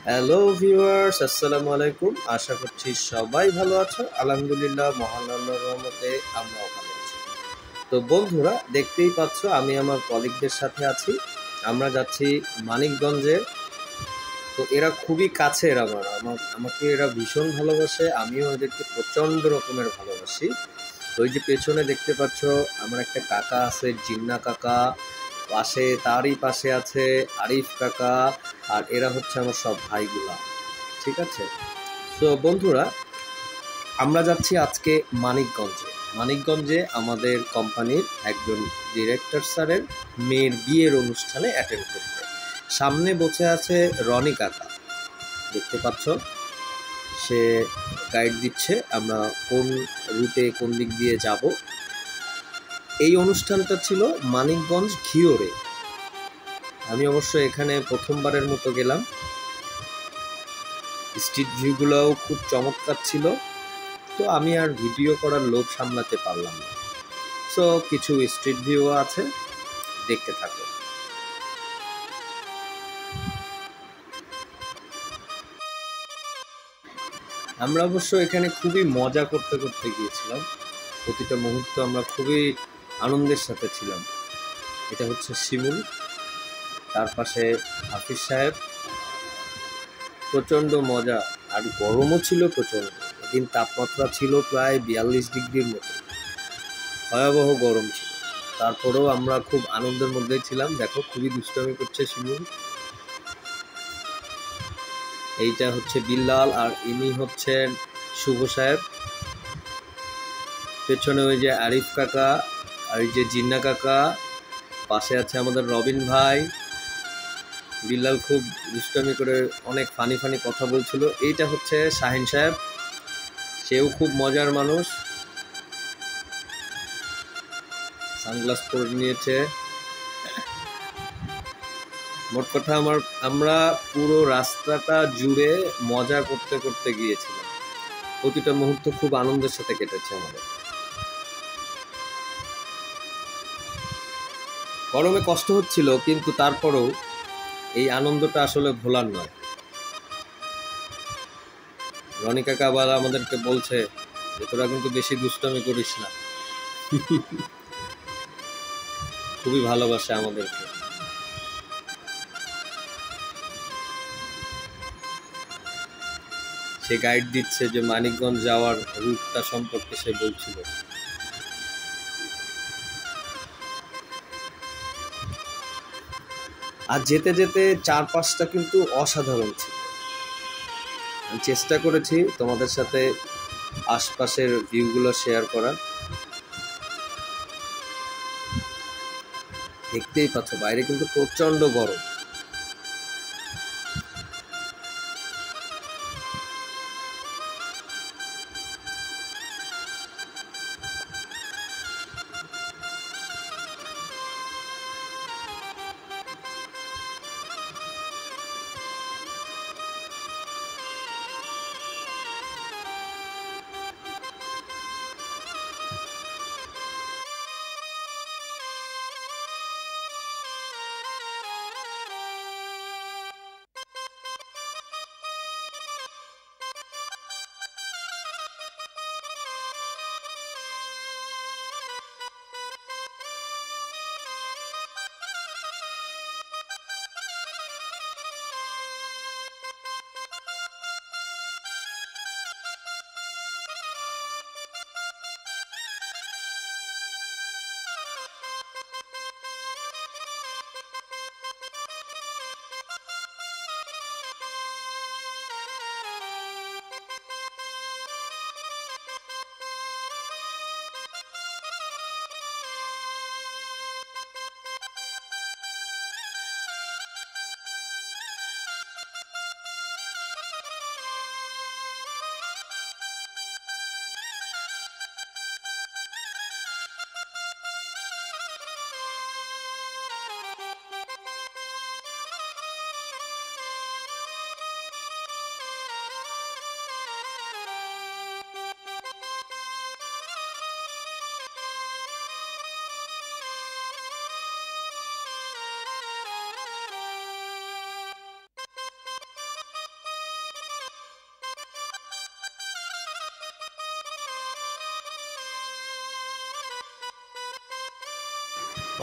Hello viewers, আসসালামু আলাইকুম। আশা করছি সবাই ভালো আছো। আলহামদুলিল্লাহ, মহান আল্লাহর রহমতে আমরাও ভালো আছি। তো বন্ধুরা, দেখতেই পাচ্ছ আমি আমার কলিগদের সাথে আছি। আমরা যাচ্ছি মানিকগঞ্জে। তো এরা খুবই কাছের আমাকে এরা ভীষণ ভালোবাসে, আমিও এদেরকে প্রচণ্ড রকমের ভালোবাসি। তো ওই যে পেছনে দেখতে পাচ্ছ আমার একটা কাকা আছে, জিন্না কাকা। তারই পাশে আছে আরিফ কাকা। আর এরা হচ্ছে আমার সব ভাইগুলা। ঠিক আছে। তো বন্ধুরা, আমরা যাচ্ছি আজকে মানিকগঞ্জে। মানিকগঞ্জে আমাদের কোম্পানির একজন ডিরেক্টর স্যারের মেয়ের বিয়ের অনুষ্ঠানে অ্যাটেন্ড করতে। সামনে বসে আছে রনি কাকা, দেখতে পাচ্ছ। সে গাইড দিচ্ছে আমরা কোন রুটে কোন দিক দিয়ে যাব। এই অনুষ্ঠানটা ছিল মানিকগঞ্জ ঘিওরে। আমি অবশ্য এখানে প্রথমবারের মতো গেলাম। স্ট্রিট ভিউগুলোও খুব চমৎকার ছিল। তো আমি আর ভিডিও করার লোভ সামলাতে পারলাম না। সো কিছু স্ট্রিট ভিউ আছে, দেখতে থাকো। আমরা অবশ্য এখানে খুবই মজা করতে করতে গিয়েছিলাম। প্রতিটা মুহূর্ত আমরা খুবই আনন্দের সাথে ছিলাম। এটা হচ্ছে শিমুল, তার পাশে হাফিজ সাহেব। প্রচণ্ড মজা। আর গরমও ছিল প্রচণ্ড। এদিন তাপমাত্রা ছিল প্রায় 42 ডিগ্রির মতো। ভয়াবহ গরম ছিল। তারপরেও আমরা খুব আনন্দের মধ্যেই ছিলাম। দেখো, খুবই দুষ্টামি করছে শিমুল। এইটা হচ্ছে বিল্লাল, আর ইনি হচ্ছেন শুভ সাহেব। পেছনে ওই যে আরিফ কাকা, আর এই যে জিন্না কাকা। পাশে আছে আমাদের রবিন ভাই। বিল্লাল খুব দুষ্টামি করে অনেক ফানি ফানি কথা বলছিল। এইটা হচ্ছে শাহিন সাহেব, সেও খুব মজার মানুষ। সানগ্লাস পরে নিয়েছে। মোট কথা আমরা পুরো রাস্তাটা জুড়ে মজা করতে করতে গিয়েছিলাম। প্রতিটা মুহূর্ত খুব আনন্দের সাথে কেটেছে আমাদের। গরমে কষ্ট হচ্ছিল, কিন্তু তারপরেও এই আনন্দটা আসলে ভোলার নয়। রনি কাকা আবার আমাদেরকে বলছে যে তোরা কিন্তু বেশি দুষ্টামি করিস না। খুবই ভালোবাসে আমাদেরকে। সে গাইড দিচ্ছে, যে মানিকগঞ্জ যাওয়ার রুটটা সম্পর্কে সে বলছিল। আর যেতে যেতে চারপাশটা কিন্তু অসাধারণ ছিল। আমি চেষ্টা করেছি তোমাদের সাথে আশপাশের ভিউগুলো শেয়ার করার। দেখতেই পাচ্ছ বাইরে কিন্তু প্রচন্ড গরম।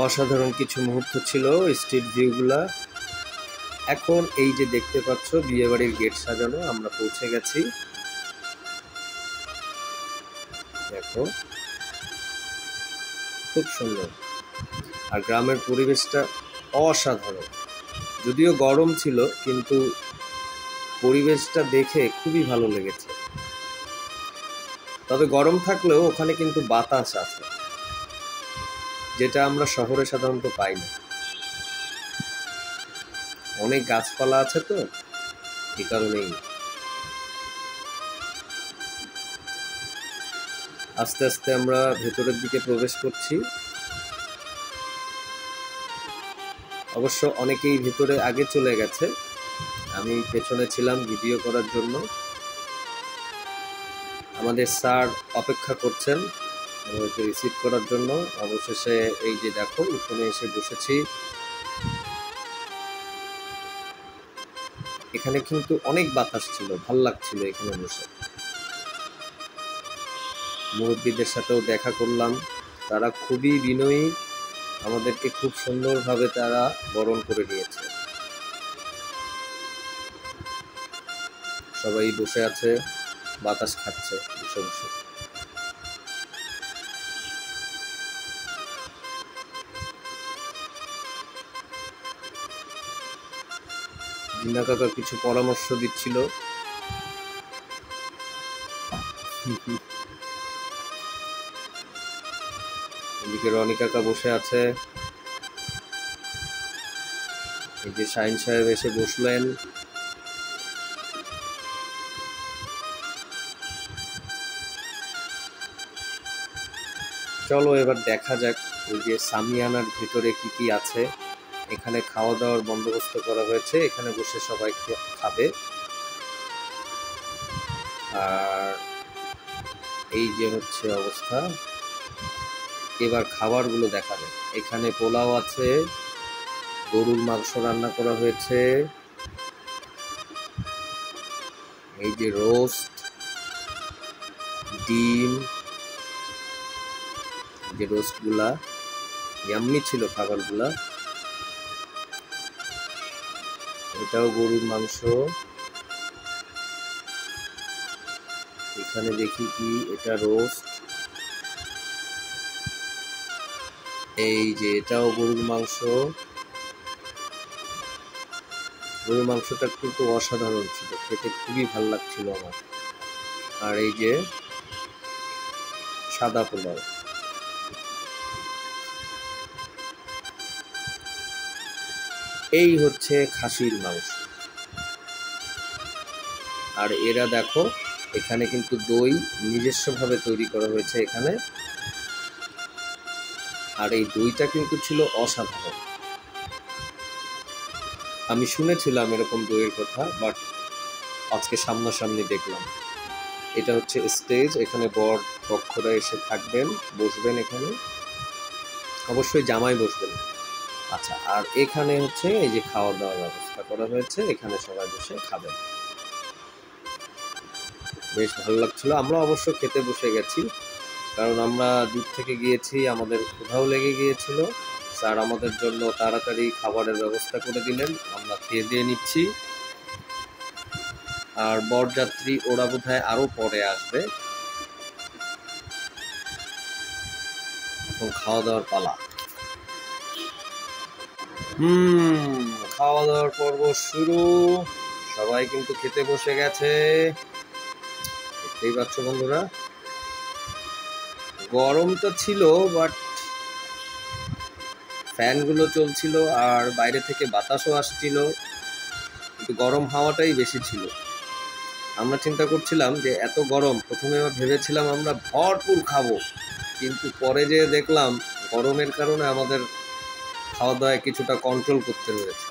অসাধারণ কিছু মুহূর্ত ছিল স্ট্রিট ভিউগুলা। এখন এই যে দেখতে পাচ্ছ বিয়েবাড়ির গেট সাজানো, আমরা পৌঁছে গেছি। দেখো খুব সুন্দর, আর গ্রামের পরিবেশটা অসাধারণ। যদিও গরম ছিল কিন্তু পরিবেশটা দেখে খুবই ভালো লেগেছে। তবে গরম থাকলেও ওখানে কিন্তু বাতাস আছে, যেটা আমরা শহরে সাধারণত পাই না। অনেক গাছপালা আছে তো এই কারণেই। আস্তে আস্তে আমরা ভেতরের দিকে প্রবেশ করছি। অবশ্য অনেকেই ভেতরে আগে চলে গেছে, আমি পেছনে ছিলাম ভিডিও করার জন্য। আমাদের স্যার অপেক্ষা করছেন আমাদেরকে রিসিভ করার জন্য। অবশেষে এই যে দেখো উঠোনে এসে বসেছি। এখানে কিন্তু অনেক বাতাস ছিল, ভাল লাগছিল এখানে বসে। মুরব্বীদের সাথেও দেখা করলাম, তারা খুবই বিনয়ী, আমাদেরকে খুব সুন্দরভাবে তারা বরণ করে নিয়েছে। সবাই বসে আছে, বাতাস খাচ্ছে বসে বসে। জিনা কাকা কিছু পরামর্শ দিচ্ছিল। এদিকে রনি কাকা বসে আছে। এই যে শাহিন সাহেব এসে বসলেন। চলো এবার দেখা যাক ওই যে সামিয়ানার ভিতরে কি কি আছে। এখানে খাওয়া দাওয়ার বন্দোবস্ত করা হয়েছে, এখানে বসে সবাই খাবে। আর এই যে হচ্ছে অবস্থা। এবার খাবারগুলো দেখা যাক। এখানে পোলাও আছে, গরুর মাংস রান্না করা হয়েছে, এই যে রোস্ট, ডিম, যে রোস্টগুলা ইয়াম্মি ছিল খাবারগুলা। এটাও গরুর মাংস। এখানে দেখি কি, এটা রোস্ট। এই যে এটাও গরুর মাংস। গরুর মাংসটা কিন্তু অসাধারণ ছিল, খেতে খুবই ভালো লাগছিল আমার। আর এই যে সাদা পোলাও। এই হচ্ছে খাসির মাংস। আর এরা দেখো এখানে কিন্তু দই নিজস্বভাবে তৈরি করা হয়েছে এখানে। আর এই দইটা কিন্তু ছিল অসাধারণ। আমি শুনেছিলাম এরকম দইয়ের কথা, বাট আজকে সামনাসামনি দেখলাম। এটা হচ্ছে স্টেজ, এখানে বর পক্ষরা এসে থাকবেন, বসবেন এখানে, অবশ্যই জামাই বসবেন। আচ্ছা, আর এখানে হচ্ছে এই যে খাওয়া দাওয়ার ব্যবস্থা করা হয়েছে, এখানে সবাই বসে খাবেন। বেশ ভালো লাগছিল। আমরা অবশ্য খেতে বসে গেছি, কারণ আমরা দূর থেকে গিয়েছি, আমাদের ক্ষুধাও লেগে গিয়েছিল। স্যার আমাদের জন্য তাড়াতাড়ি খাবারের ব্যবস্থা করে দিলেন, আমরা খেয়ে দিয়ে নিচ্ছি। আর বরযাত্রী ওরা বোধহয় আরো পরে আসবে। এখন খাওয়া দাওয়ার পালা। খাওয়া দাওয়ার পর্ব শুরু। সবাই কিন্তু খেতে বসে গেছে, দেখতেই পাচ্ছ বন্ধুরা। গরম তো ছিল, বাট ফ্যানগুলো চলছিল আর বাইরে থেকে বাতাসও আসছিল, কিন্তু গরম হাওয়াটাই বেশি ছিল। আমরা চিন্তা করছিলাম যে এত গরম, প্রথমে ভেবেছিলাম আমরা ভরপুর খাবো, কিন্তু পরে যে দেখলাম গরমের কারণে আমাদের খাওয়া দাওয়ায় কিছুটা কন্ট্রোল করতে হয়েছে।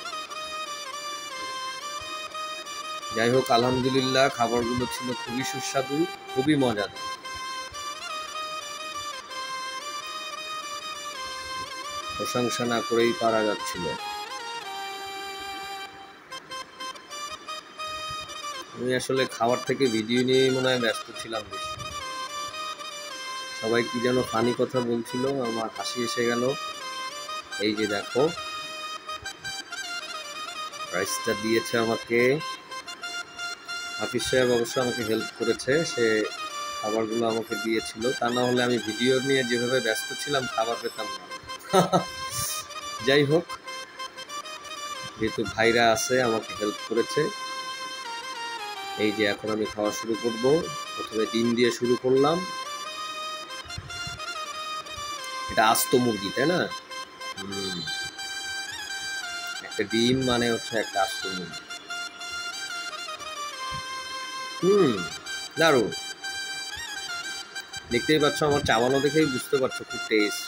যাই হোক, আলহামদুলিল্লাহ খাবারগুলো ছিল খুবই সুস্বাদু, খুবই মজাদার। প্রশংসা না করেই পারা যাচ্ছিল। আমি আসলে খাবার থেকে ভিডিও নিয়েই মনে হয় ব্যস্ত ছিলাম বেশি। সবাই কি যেন ফানি কথা বলছিল, আমার হাসি এসে গেল। এই যে দেখো রাইসটা দিয়েছে আমাকে। হাফিজ সাহেব অবশ্য আমাকে হেল্প করেছে, সে খাবারগুলো আমাকে দিয়েছিল, তা না হলে আমি ভিডিও নিয়ে যেভাবে ব্যস্ত ছিলাম খাবার পেতাম না। যাই হোক, যেহেতু ভাইরা আছে আমাকে হেল্প করেছে। এই যে এখন আমি খাওয়া শুরু করব। প্রথমে ডিম দিয়ে শুরু করলাম। এটা আস্ত মুরগি, তাই না? একটা ডিম মানে হচ্ছে একটা আস্ত মুরগি। দারুণ। দেখতেই পাচ্ছ, আমার চাবানো দেখেই বুঝতে পারছো খুব টেস্ট।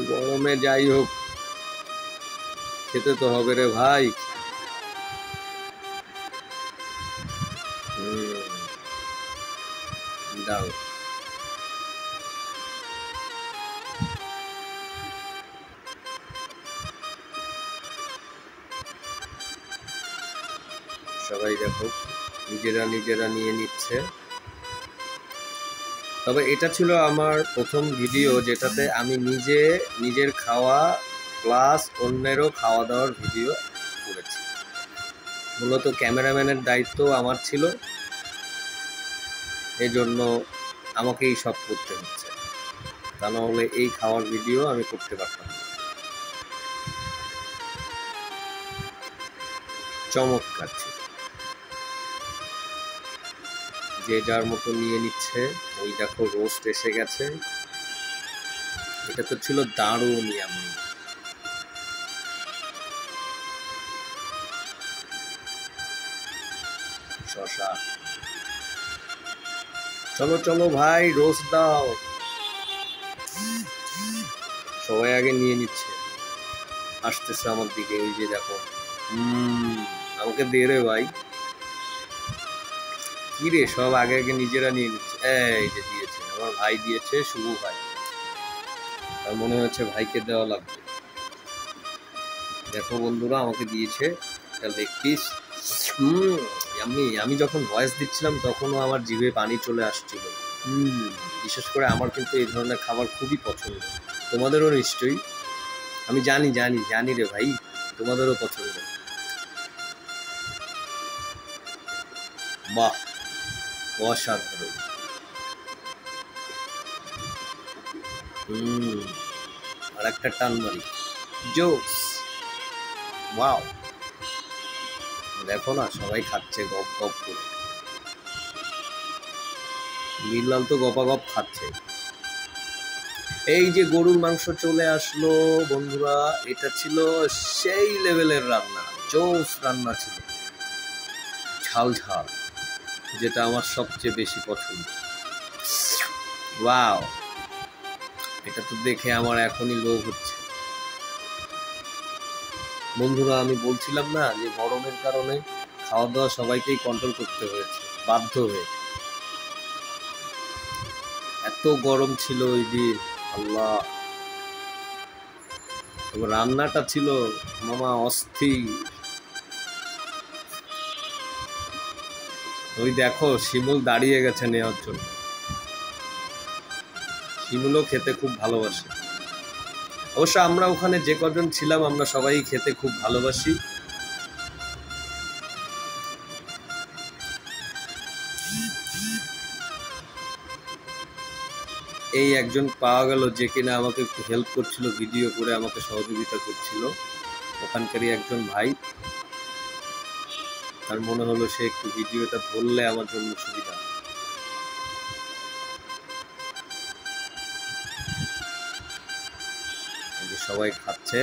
গরমে যাই হোক, খেতে তো হবে রে ভাই। দারুণ। সবাই দেখো নিজেরা নিজেরা নিয়ে নিচ্ছে। তবে এটা ছিল আমার প্রথম ভিডিও যেটাতে আমি নিজে নিজের খাওয়া প্লাস অন্যেরও খাওয়া দাওয়ার ভিডিও করেছি। মূলত ক্যামেরাম্যানের দায়িত্ব আমার ছিল, এজন্য আমাকেই সব করতে হচ্ছে, তা নাহলে এই খাওয়ার ভিডিও আমি করতে পারতাম না। চমৎকার ছিল। যে যার মতো নিয়ে নিচ্ছে। ওই দেখো রোস্ট এসে গেছে। এটা তো ছিল দারুণ ইয়ামি। শশা, চলো চলো ভাই রোস্ট দাও। সবাই আগে নিয়ে নিচ্ছে, আসতেছে আমার দিকে। ওই যে দেখো, আমাকে দে রে ভাই। কি রে, সব আগে আগে নিজেরা নিয়ে নিচ্ছে। এই যে দিয়েছে আমার ভাই, দিয়েছে শুভ ভাই। তার মনে হচ্ছে ভাইকে দেওয়া লাগবে। দেখো বন্ধুরা, আমাকে দিয়েছে একটা লেগ পিস। আমি যখন ভয়েস দিচ্ছিলাম তখনও আমার জিভে পানি চলে আসছিল। বিশেষ করে আমার কিন্তু এই ধরনের খাবার খুবই পছন্দ। তোমাদেরও নিশ্চয়ই, আমি জানি জানি জানি রে ভাই, তোমাদেরও পছন্দ। বাহ, অসাধারণ। আর একটা টান মারি, জোস। ওয়াও, দেখো না সবাই খাচ্ছে গপ গপ করে। বিল্লাল তো গপাগপ খাচ্ছে। এই যে গরুর মাংস চলে আসলো বন্ধুরা। এটা ছিল সেই লেভেলের রান্না, জোস রান্না ছিল, ঝাল ঝাল, যেটা আমার সবচেয়ে বেশি পছন্দ। ওয়াও, এটা তো দেখে আমার এখনই লোভ হচ্ছে। বন্ধুরা, আমি বলছিলাম না যে গরমের কারণে খাওয়া দাওয়া সবাইকেই কন্ট্রোল করতে হয়েছে বাধ্য হয়ে। এত গরম ছিল ওই দিন, আল্লাহ। তবে রান্নাটা ছিল মামা অস্থির। ওই দেখো শিমুল দাঁড়িয়ে গেছে নেওয়ার জন্য। শিমুলও খেতে খুব ভালোবাসে। অবশ্য আমরা ওখানে যে কজন ছিলাম আমরা সবাই খেতে খুব ভালোবাসি। এই একজন পাওয়া গেল যে কিনা আমাকে একটু হেল্প করছিল, ভিডিও করে আমাকে সহযোগিতা করছিল, ওখানকারই একজন ভাই। তার মনে হলো সে একটু ভিডিওটা ধরলে আমার জন্য সুবিধা। সবাই খাচ্ছে।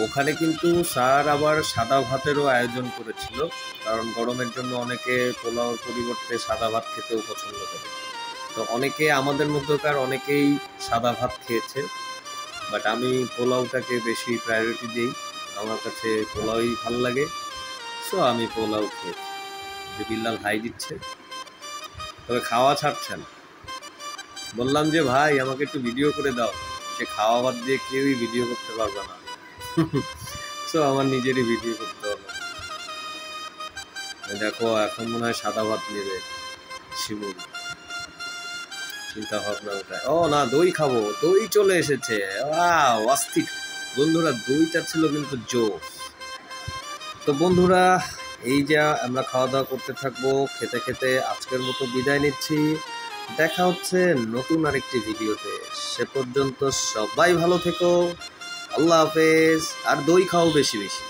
ওখানে কিন্তু স্যার আবার সাদা ভাতেরও আয়োজন করেছিল, কারণ গরমের জন্য অনেকে পোলাওর পরিবর্তে সাদা ভাত খেতেও পছন্দ করে। তো অনেকে আমাদের মধ্যকার অনেকেই সাদা ভাত খেয়েছে, বাট আমি পোলাওটাকে বেশি প্রায়োরিটি দিই। আমার কাছে পোলাওই ভাল লাগে, সো আমি পোলাও খেয়েছি। যে বিল্লাল হাই দিচ্ছে, তবে খাওয়া ছাড়ছেন। বললাম যে ভাই আমাকে একটু ভিডিও করে দাও, সে খাওয়া বাদ দিয়ে কেউই ভিডিও করতে পারবে না। সো আমার নিজেরই ভিডিও করতে হলো। দেখো এখন মনে হয় সাদা ভাত নেবে শিমুল, চিন্তা ভাবনা ওটাই। ও না, দই খাবো, দই চলে এসেছে। অস্থির বন্ধুরা, দইটা ছিল কিন্তু জোস। তো বন্ধুরা, এই যে আমরা খাওয়া দাওয়া করতে থাকবো, খেতে খেতে আজকের মতো বিদায় নিচ্ছি। দেখা হচ্ছে নতুন আরেকটি ভিডিওতে। সে পর্যন্ত সবাই ভালো থেকো। আল্লাহ হাফেজ। আর দই খাও বেশি বেশি।